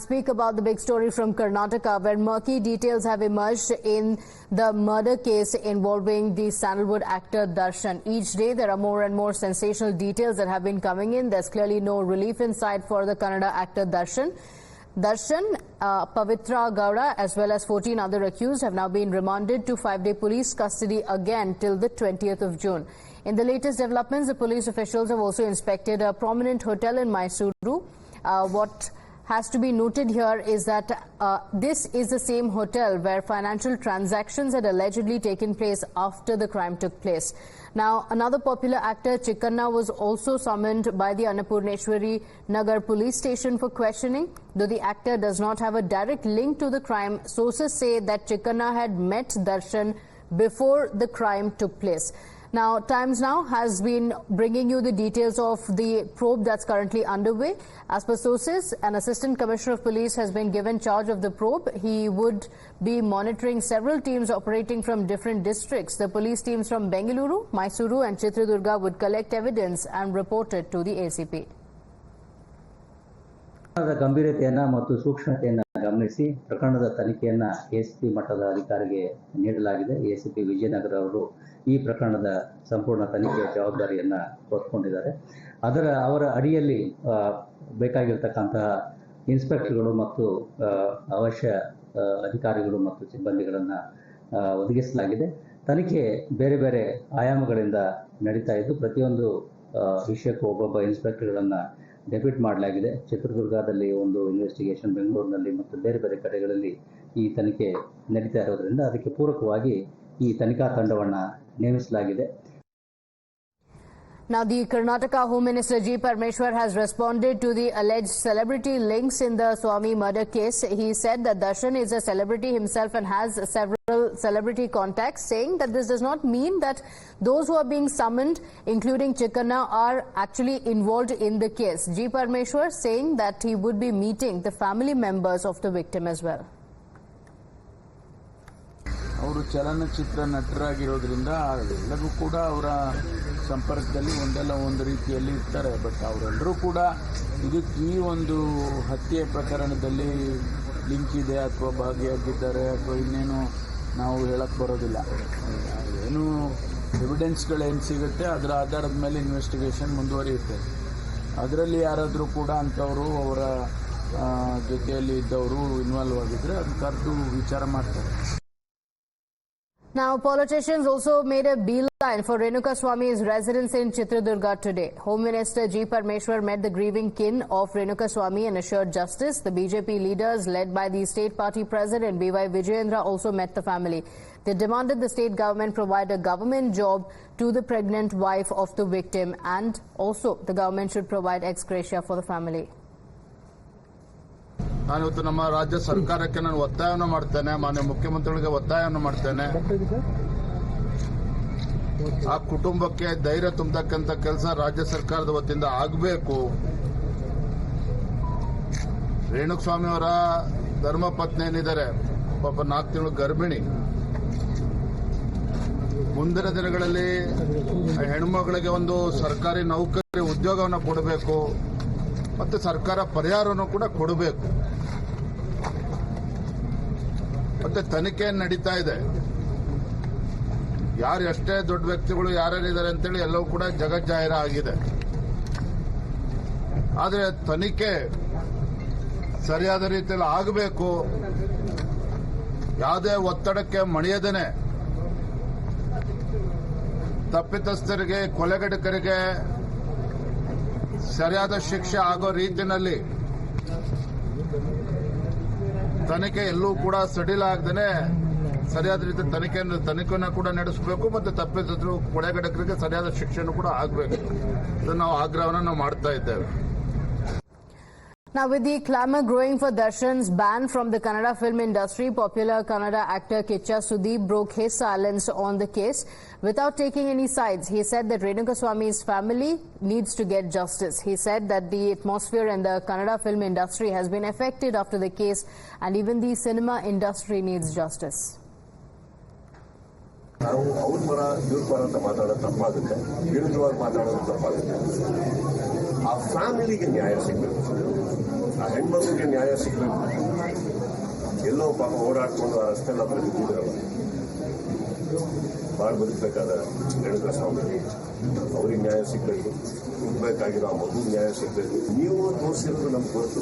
speak about the big story from Karnataka, where murky details have emerged in the murder case involving the Sandalwood actor Darshan. Each day there are more and more sensational details that have been coming in. There's clearly no relief in sight for the Kannada actor Darshan. Pavitra Gowda as well as 14 other accused have now been remanded to 5-day police custody again till the 20th of June. In the latest developments, the police officials have also inspected a prominent hotel in Mysuru. What has to be noted here is that this is the same hotel where financial transactions had allegedly taken place after the crime took place. Now, another popular actor, Chikkanna, was also summoned by the Annapurneshwari Nagar police station for questioning. Though the actor does not have a direct link to the crime, sources say that Chikkanna had met Darshan before the crime took place. Now, Times Now has been bringing you the details of the probe that's currently underway. As per sources, an assistant commissioner of police has been given charge of the probe. He would be monitoring several teams operating from different districts. The police teams from Bengaluru, Mysuru and Chitradurga would collect evidence and report it to the ACP. ಗಂಭೀರತೆಯನ್ನು ಮತ್ತು ಸೂಕ್ಷ್ಮತೆಯನ್ನು ಗಮನಿಸಿ ಪ್ರಕರಣದ ತನಿಖೆಯನ್ನು ACP ಮಟ್ಟದ ಅಧಿಕಾರಿಗೆ ನೀಡಲಾಗಿದೆ. ACP Vijayanagara ಅವರು ಈ ಪ್ರಕರಣದ ಸಂಪೂರ್ಣ ತನಿಖೆಯ ಜವಾಬ್ದಾರಿಯನ್ನು ಹೊತ್ತುಕೊಂಡಿದ್ದಾರೆ. ಅವರ ಅಡಿಯಲ್ಲಿ ಬೇಕಾಗಿರತಕ್ಕಂತಹ ಇನ್ಸ್ಪೆಕ್ಟರ್ಗಳು ಮತ್ತು ಅವಶ್ಯ ಅಧಿಕಾರಿಗಳು ಮತ್ತು ಸಿಬ್ಬಂದಿಗಳನ್ನು ಒದಗಿಸಲಾಗಿದೆ. ತನಿಖೆ ಬೇರೆ ಬೇರೆ ಆಯಾಮಗಳಿಂದ ನಡೀತಾ ಇದ್ದು ಪ್ರತಿಯೊಂದು ವಿಷಯಕ್ಕೂ ಒಬ್ಬೊಬ್ಬ ಇನ್ಸ್ಪೆಕ್ಟರ್ಗಳನ್ನು ಡೆಪ್ಯೂಟ್ ಮಾಡಲಾಗಿದೆ. ಚಿತ್ರದುರ್ಗದಲ್ಲಿ ಒಂದು ಇನ್ವೆಸ್ಟಿಗೇಷನ್, ಬೆಂಗಳೂರಿನಲ್ಲಿ ಮತ್ತು ಬೇರೆ ಬೇರೆ ಕಡೆಗಳಲ್ಲಿ ಈ ತನಿಖೆ ನಡೀತಾ ಇರೋದ್ರಿಂದ ಅದಕ್ಕೆ ಪೂರಕವಾಗಿ ಈ ತನಿಖಾ ತಂಡವನ್ನು ನೇಮಿಸಲಾಗಿದೆ. Now, the Karnataka Home Minister G. Parmeshwar has responded to the alleged celebrity links in the Swamy murder case. He said that Darshan is a celebrity himself and has several celebrity contacts, saying that this does not mean that those who are being summoned, including Chikkanna, are actually involved in the case. G. Parmeshwar saying that he would be meeting the family members of the victim as well. ಅವರು ಚಲನಚಿತ್ರ ನಟರಾಗಿರೋದ್ರಿಂದ ಎಲ್ಲರೂ ಕೂಡ ಅವರ ಸಂಪರ್ಕದಲ್ಲಿ ಒಂದಲ್ಲ ಒಂದು ರೀತಿಯಲ್ಲಿ ಇರ್ತಾರೆ. ಬಟ್ ಅವರೆಲ್ಲರೂ ಕೂಡ ಇದಕ್ಕೆ ಈ ಒಂದು ಹತ್ಯೆ ಪ್ರಕರಣದಲ್ಲಿ ಲಿಂಕ್ ಇದೆ ಅಥವಾ ಭಾಗಿಯಾಗಿದ್ದಾರೆ ಅಥವಾ ಇನ್ನೇನು ನಾವು ಹೇಳಕ್ಕೆ ಬರೋದಿಲ್ಲ. ಏನು ಎವಿಡೆನ್ಸ್ಗಳೇನು ಸಿಗುತ್ತೆ ಅದರ ಆಧಾರದ ಮೇಲೆ ಇನ್ವೆಸ್ಟಿಗೇಷನ್ ಮುಂದುವರಿಯುತ್ತೆ. ಅದರಲ್ಲಿ ಯಾರಾದರೂ ಕೂಡ ಅಂಥವರು ಅವರ ಜೊತೆಯಲ್ಲಿ ಇದ್ದವರು ಇನ್ವಾಲ್ವ್ ಆಗಿದ್ದರೆ ಅದು ಕರೆದು ವಿಚಾರ ಮಾಡ್ತಾರೆ. Now, politicians also made a beeline for Renukaswamy's residence in Chitradurga today. Home Minister G. Parmeshwar met the grieving kin of Renukaswamy and assured justice. The BJP leaders, led by the state party president B.Y. Vijayendra, also met the family. They demanded the state government provide a government job to the pregnant wife of the victim, and also the government should provide ex gratia for the family. ನಾನು ಇವತ್ತು ನಮ್ಮ ರಾಜ್ಯ ಸರ್ಕಾರಕ್ಕೆ ನಾನು ಒತ್ತಾಯವನ್ನು ಮಾಡ್ತೇನೆ, ಮಾನ್ಯ ಮುಖ್ಯಮಂತ್ರಿಗಳಿಗೆ ಒತ್ತಾಯವನ್ನು ಮಾಡ್ತೇನೆ. ಆ ಕುಟುಂಬಕ್ಕೆ ಧೈರ್ಯ ತುಂಬತಕ್ಕಂಥ ಕೆಲಸ ರಾಜ್ಯ ಸರ್ಕಾರದ ವತಿಯಿಂದ ಆಗಬೇಕು. ರೇಣುಕಸ್ವಾಮಿ ಅವರ ಧರ್ಮಪತ್ನಿ ಏನಿದ್ದಾರೆ, ಪಾಪ 4 ತಿಂಗಳು ಗರ್ಭಿಣಿ. ಮುಂದಿನ ದಿನಗಳಲ್ಲಿ ಹೆಣ್ಮಗಳಿಗೆ ಒಂದು ಸರ್ಕಾರಿ ನೌಕರಿ ಉದ್ಯೋಗವನ್ನು ಕೊಡಬೇಕು ಮತ್ತು ಸರ್ಕಾರ ಪರಿಹಾರವನ್ನು ಕೂಡ ಕೊಡಬೇಕು. ಮತ್ತೆ ತನಿಖೆ ನಡೀತಾ ಇದೆ. ಯಾರು ಎಷ್ಟೇ ದೊಡ್ಡ ವ್ಯಕ್ತಿಗಳು ಯಾರ್ಯಾರಿದ್ದಾರೆ ಅಂತೇಳಿ ಎಲ್ಲವೂ ಕೂಡ ಜಗಜ್ಜಾಹಿರ ಆಗಿದೆ. ಆದರೆ ತನಿಖೆ ಸರಿಯಾದ ರೀತಿಯಲ್ಲಿ ಆಗಬೇಕು. ಯಾವುದೇ ಒತ್ತಡಕ್ಕೆ ಮಣಿಯದೇನೆ ತಪ್ಪಿತಸ್ಥರಿಗೆ, ಕೊಲೆಗಡಕರಿಗೆ ಸರಿಯಾದ ಶಿಕ್ಷೆ ಆಗೋ ರೀತಿಯಲ್ಲಿ ತನಿಖೆ ಎಲ್ಲೂ ಕೂಡ ಸಡಿಲ ಆಗದೇನೆ ಸರಿಯಾದ ರೀತಿ ತನಿಖೆಯನ್ನು ಕೂಡ ನಡೆಸಬೇಕು ಮತ್ತು ತಪ್ಪಿತಸ್ಥರು, ಕೊಲೆಗಡಕರಿಗೆ ಸರಿಯಾದ ಶಿಕ್ಷೆಯನ್ನು ಕೂಡ ಆಗಬೇಕು. ಇದನ್ನು ನಾವು ಆಗ್ರಹವನ್ನು ನಾವು ಮಾಡ್ತಾ ಇದ್ದೇವೆ. Now, with the clamour growing for Darshan's ban from the Kannada film industry, popular Kannada actor Kicha Sudeep broke his silence on the case without taking any sides. He said that Renukaswamy's family needs to get justice. He said that the atmosphere in the Kannada film industry has been affected after the case, and even the cinema industry needs justice. ನಾವು ಅವ್ರ ಪರ ಇವ್ರ ಪರ ಅಂತ ಮಾತಾಡೋದು ತಪ್ಪಾಗುತ್ತೆ, ವಿರುದ್ಧವಾಗಿ ಮಾತಾಡೋದು ತಪ್ಪಾಗುತ್ತೆ. ಆ ಫ್ಯಾಮಿಲಿಗೆ ನ್ಯಾಯ ಸಿಗಬೇಕು. ಆ ಹೆಣ್ಮಕ್ಳಿಗೆ ನ್ಯಾಯ ಸಿಗಬೇಕು. ಎಲ್ಲೋ ಪಾಪ ಓಡಾಡ್ಕೊಂಡು ಆ ರಸ್ತೆಲ್ಲ ಬಿದ್ದಿದ್ರಲ್ಲ, ಭಾಳ ಬದುಕಬೇಕಾದ ರೇಣುಕಾ ಸ್ವಾಮಿ, ಅವ್ರಿಗೆ ನ್ಯಾಯ ಸಿಗಬೇಕು. ಹುಡ್ಬೇಕಾಗಿರೋ ಆ ಮಗುಗೆ ನ್ಯಾಯ ಸಿಗಬೇಕು. ನೀವು ತೋರಿಸಿರೋದು ನಮ್ಗೆ ಗೊತ್ತು,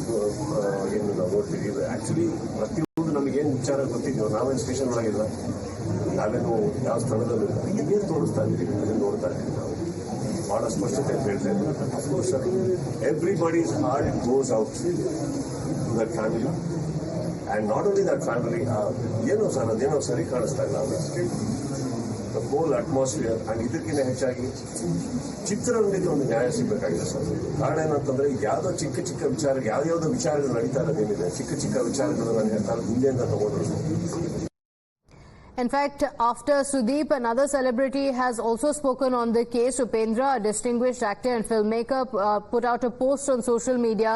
ಏನು ನಾವು ನೋಡ್ತೀವಿ. ಆಕ್ಚುಲಿ ಪ್ರತಿಯೊಂದು ನಮಗೇನು ವಿಚಾರ ಗೊತ್ತಿದ್ದೀವಿ, ನಾವೇನು ಸ್ಟೇಷನ್ ಒಳಗಿಲ್ಲ, ನಾವೇನು ಯಾವ ಸ್ಥಳದಲ್ಲೂ ಇಲ್ಲ, ಏನು ತೋರಿಸ್ತಾ ಇದ್ದೀವಿ ಅದನ್ನು ನೋಡ್ತಾ ಇದ್ದೀವಿ ನಾವು. ಬಹಳ ಸ್ಪಷ್ಟತೆ ಹೇಳ್ತಾ ಇದ್ದೀವಿ. Of course everybody's heart goes out to that family and not only that family. ಏನೋ ಸರ್ ಅದೇನೋ ಸರಿ ಕಾಣಿಸ್ತಾ ಇಲ್ಲ ದ ಹೋಲ್ ಅಟ್ಮಾಸ್ಫಿಯರ್. ಆ್ಯಂಡ್ ಇದಕ್ಕಿಂತ ಹೆಚ್ಚಾಗಿ ಚಿತ್ರರಂಗಕ್ಕೆ ಒಂದು ನ್ಯಾಯ ಸಿಗಬೇಕಾಗಿದೆ ಸರ್. ಕಾರಣ ಏನಂತಂದ್ರೆ ಯಾವುದೋ ಚಿಕ್ಕ ಚಿಕ್ಕ ವಿಚಾರಕ್ಕೆ ಯಾವ್ಯಾವುದೋ ವಿಚಾರಗಳು ನಡೀತಾ ಇರೋದೇನಿದೆ, ಚಿಕ್ಕ ಚಿಕ್ಕ ವಿಚಾರಗಳು ನಾನು ಹೇಳ್ತಾರೆ ಹಿಂದೆಯಿಂದ ತಗೊಂಡ್ರು. In fact, after Sudeep, another celebrity has also spoken on the case. Upendra, a distinguished actor and filmmaker, put out a post on social media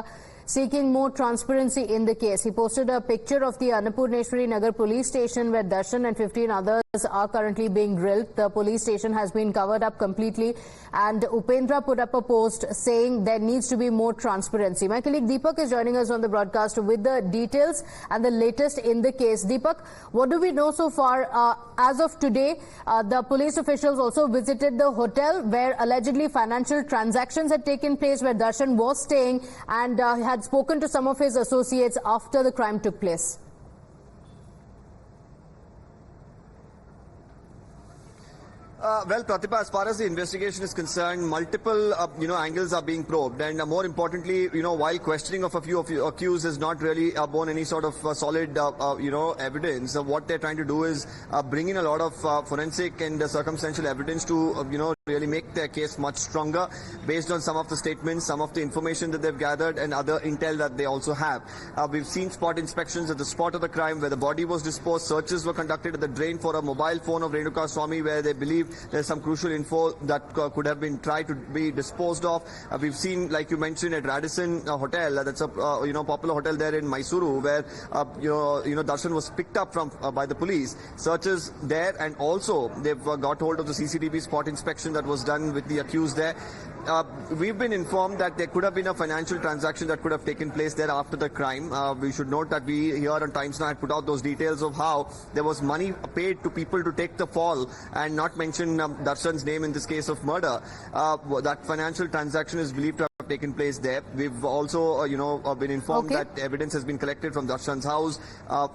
seeking more transparency in the case. He posted a picture of the Annapurneshwari Nagar police station where Darshan and 15 others are currently being grilled. The police station has been covered up completely, and Upendra put up a post saying there needs to be more transparency. My colleague Deepak is joining us on the broadcast with the details and the latest in the case. Deepak, what do we know so far? As of today, the police officials also visited the hotel where allegedly financial transactions had taken place, where Darshan was staying, and had spoken to some of his associates after the crime took place. Well, Pratibha, as far as the investigation is concerned, multiple, angles are being probed. And more importantly, while questioning of a few of the accused has not really borne any sort of solid, evidence, what they're trying to do is bring in a lot of forensic and circumstantial evidence to, really make their case much stronger based on some of the statements, some of the information that they've gathered and other intel that they also have. We've seen spot inspections at the spot of the crime where the body was disposed. Searches were conducted at the drain for a mobile phone of Renuka Swami where they believe there's some crucial info that could have been tried to be disposed of. We've seen, like you mentioned, at Radisson Hotel, that's a popular hotel there in Mysuru, where Darshan was picked up from by the police. Searches there, and also they've got hold of the CCTV spot inspection that was done with the accused there. We've been informed that there could have been a financial transaction that could have taken place there after the crime. We should note that we here on Times Now had put out those details of how there was money paid to people to take the fall and not mention Darshan's name in this case of murder. That financial transaction is believed to have taken place there. We've also, been informed that evidence has been collected from Darshan's house,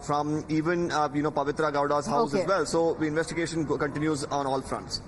from even, Pavitra Gowda's house as well. So the investigation continues on all fronts.